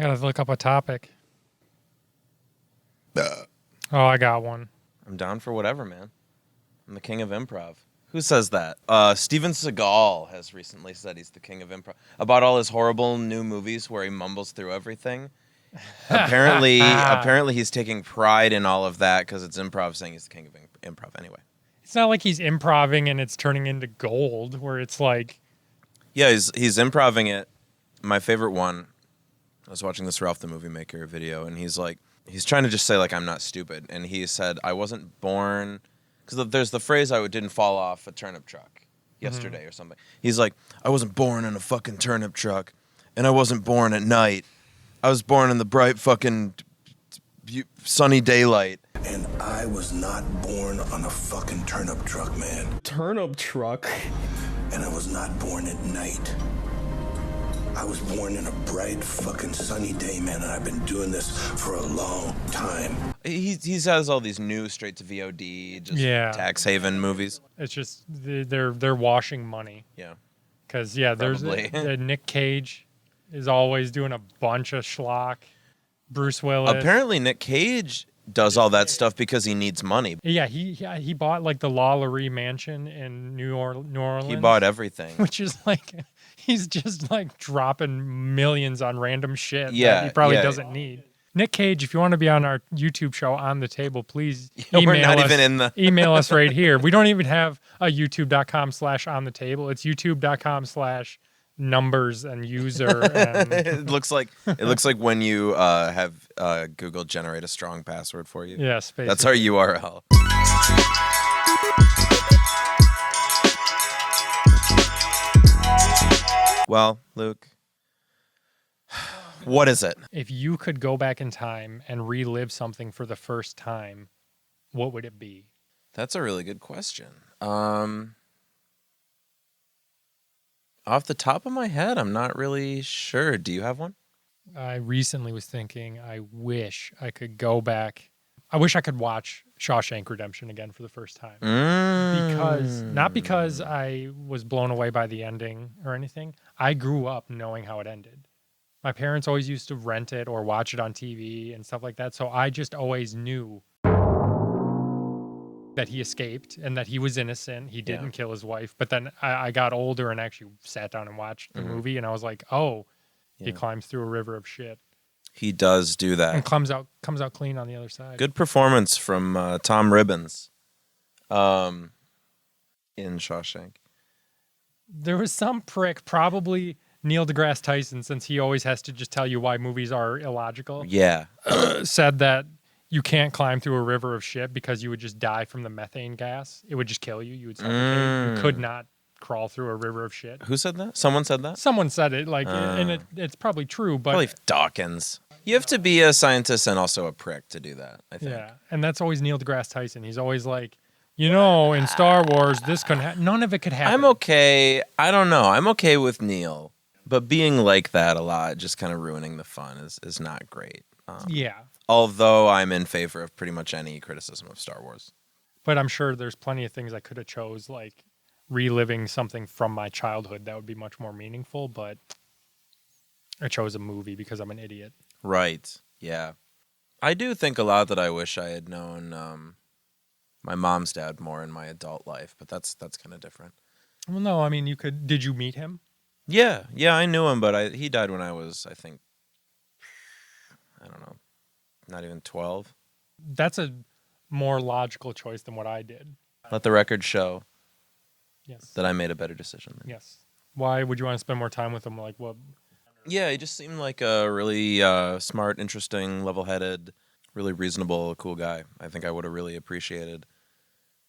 I gotta look up a topic. Oh, I got one. I'm down for whatever, man. I'm the king of improv. Who says that? Steven Seagal has recently said he's the king of improv. About all his horrible new movies where he mumbles through everything. Apparently he's taking pride in all of that because it's improv, saying he's the king of improv anyway. It's not like he's improving and it's turning into gold, where it's like... Yeah, he's improving it. My favorite one, I was watching this Ralph the Movie Maker video, and he's trying to just say, like, I'm not stupid. And he said, I wasn't born... Because there's the phrase, I didn't fall off a turnip truck yesterday or something. He's like, I wasn't born in a fucking turnip truck, and I wasn't born at night. I was born in the bright fucking sunny daylight. And I was not born on a fucking turnip truck, man. Turnip truck? And I was not born at night. I was born in a bright fucking sunny day, man, and I've been doing this for a long time. He has all these new straight to VOD, tax haven movies. It's just they're washing money. Yeah. Because there's Nick Cage is always doing a bunch of schlock. Bruce Willis. Apparently Nick Cage does all that stuff because he needs money. Yeah, he bought like the LaLaurie mansion in New Orleans. He bought everything. Which is like, he's just like dropping millions on random shit that he probably doesn't need. Nick Cage, if you want to be on our YouTube show On the Table, please email us right here. We don't even have a youtube.com/on the table. It's youtube.com/numbers and user. And it looks like when you have Google generate a strong password for you. Yes, basically. That's our URL. Well, Luke, what is it? If you could go back in time and relive something for the first time, what would it be? That's a really good question. Off the top of my head, I'm not really sure. Do you have one? I recently was thinking, I wish I could go back. I wish I could watch Shawshank Redemption again for the first time. Not because I was blown away by the ending or anything. I grew up knowing how it ended. My parents always used to rent it or watch it on TV and stuff like that. So I just always knew that he escaped and that he was innocent. He didn't kill his wife. But then I got older and actually sat down and watched the movie, and I was like, he climbs through a river of shit. He does do that. And comes out clean on the other side. Good performance from Tom Ribbons in Shawshank. There was some prick, probably Neil deGrasse Tyson, since he always has to just tell you why movies are illogical. Yeah. Said that you can't climb through a river of shit because you would just die from the methane gas. It would just kill you. You would suffocate. You could not crawl through a river of shit. Who said that? Someone said that? Someone said it, and it's probably true, but... Probably Dawkins. You have to be a scientist and also a prick to do that, I think. Yeah, and that's always Neil deGrasse Tyson. He's always like, in Star Wars, this couldn't happen. None of it could happen. I'm okay. I don't know. I'm okay with Neil. But being like that a lot, just kind of ruining the fun is not great. Yeah. Although I'm in favor of pretty much any criticism of Star Wars. But I'm sure there's plenty of things I could have chose, like reliving something from my childhood that would be much more meaningful, but I chose a movie because I'm an idiot. Right. Yeah. I do think a lot that I wish I had known my mom's dad more in my adult life, but that's kind of different. Well, no, I mean, did you meet him? Yeah, I knew him, but he died when I was, I think, I don't know, not even 12. That's a more logical choice than what I did. Let the record show that I made a better decision than. Yes. Why would you want to spend more time with him? Like, what? Yeah, he just seemed like a really smart, interesting, level-headed, really reasonable, cool guy. I think I would have really appreciated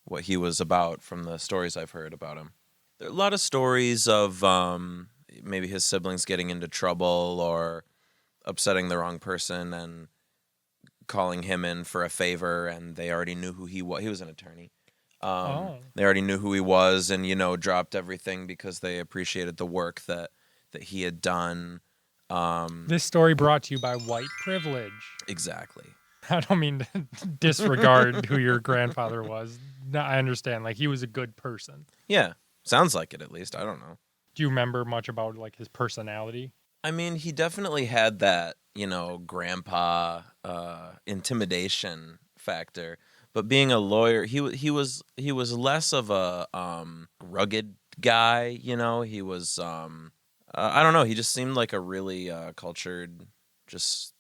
what he was about from the stories I've heard about him. There are a lot of stories of maybe his siblings getting into trouble or upsetting the wrong person and calling him in for a favor, and they already knew who he was. He was an attorney. They already knew who he was and, dropped everything because they appreciated the work that he had done. This story brought to you by white privilege. Exactly. I don't mean to disregard who your grandfather was. No, I understand. Like, he was a good person. Yeah. Sounds like it, at least. I don't know. Do you remember much about, like, his personality? I mean, he definitely had that grandpa intimidation factor. But being a lawyer, he was less of a rugged guy. He was I don't know. He just seemed like a really cultured, just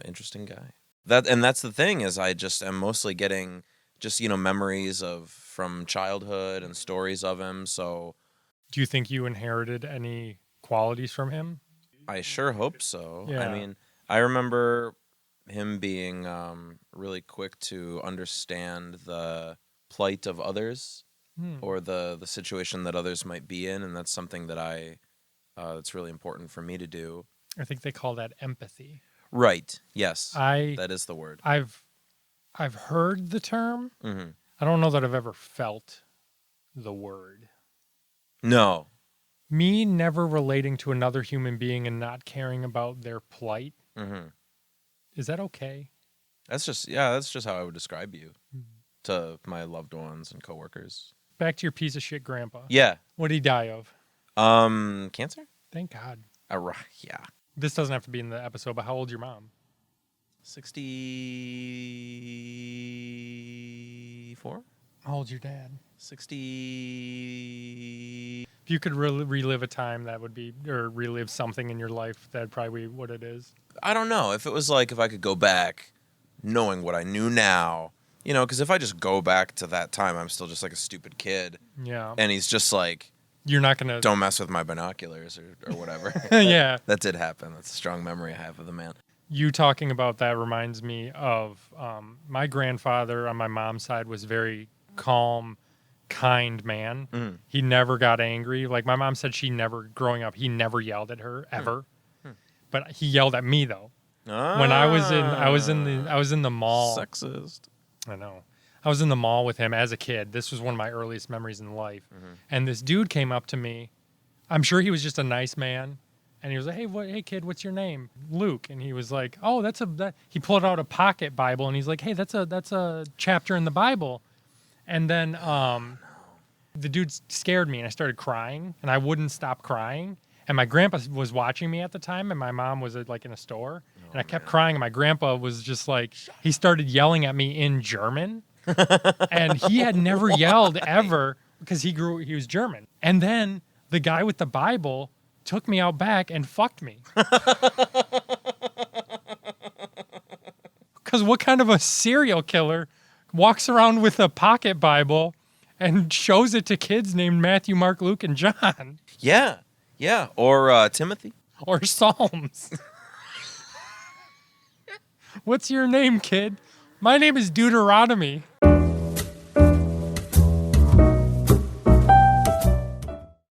interesting guy. That's the thing is I just am mostly getting just memories from childhood and stories of him. So Do you think you inherited any qualities from him? I sure hope so. Yeah. I mean, I remember him being really quick to understand the plight of others or the situation that others might be in, and that's something that that's really important for me to do. I think they call that empathy. Right. Yes. That is the word. I've heard the term. Mm-hmm. I don't know that I've ever felt the word. No. Me never relating to another human being and not caring about their plight. Mm-hmm. Is that okay? That's just how I would describe you to my loved ones and coworkers. Back to your piece of shit grandpa. Yeah. What did he die of? Cancer? Thank God. Yeah. This doesn't have to be in the episode, but how old's your mom? 64? How old's your dad? 60. If you could relive a time that would be, or relive something in your life, that'd probably be what it is. I don't know. If it was like, if I could go back knowing what I knew now, because if I just go back to that time, I'm still just like a stupid kid. Yeah. And he's just like, you're not going to... don't mess with my binoculars or whatever. Yeah. That did happen. That's a strong memory I have of the man. You talking about that reminds me of my grandfather on my mom's side was very calm, kind man. Mm. He never got angry. Like my mom said, growing up, he never yelled at her ever. But he yelled at me though. When I was in the mall. Sexist. I know. I was in the mall with him as a kid. This was one of my earliest memories in life. Mm-hmm. And this dude came up to me. I'm sure he was just a nice man. And he was like, hey kid, what's your name? Luke. And he was like, oh, he pulled out a pocket Bible and he's like, hey, that's a chapter in the Bible. And then the dude scared me and I started crying and I wouldn't stop crying. And my grandpa was watching me at the time and my mom was like in a store. And I kept crying and my grandpa was just like, he started yelling at me in German. And he had never yelled ever because he was German. And then the guy with the Bible took me out back and fucked me. Because what kind of a serial killer walks around with a pocket Bible and shows it to kids named Matthew, Mark, Luke, and John? Yeah. Or Timothy. Or Psalms. What's your name, kid? My name is Deuteronomy.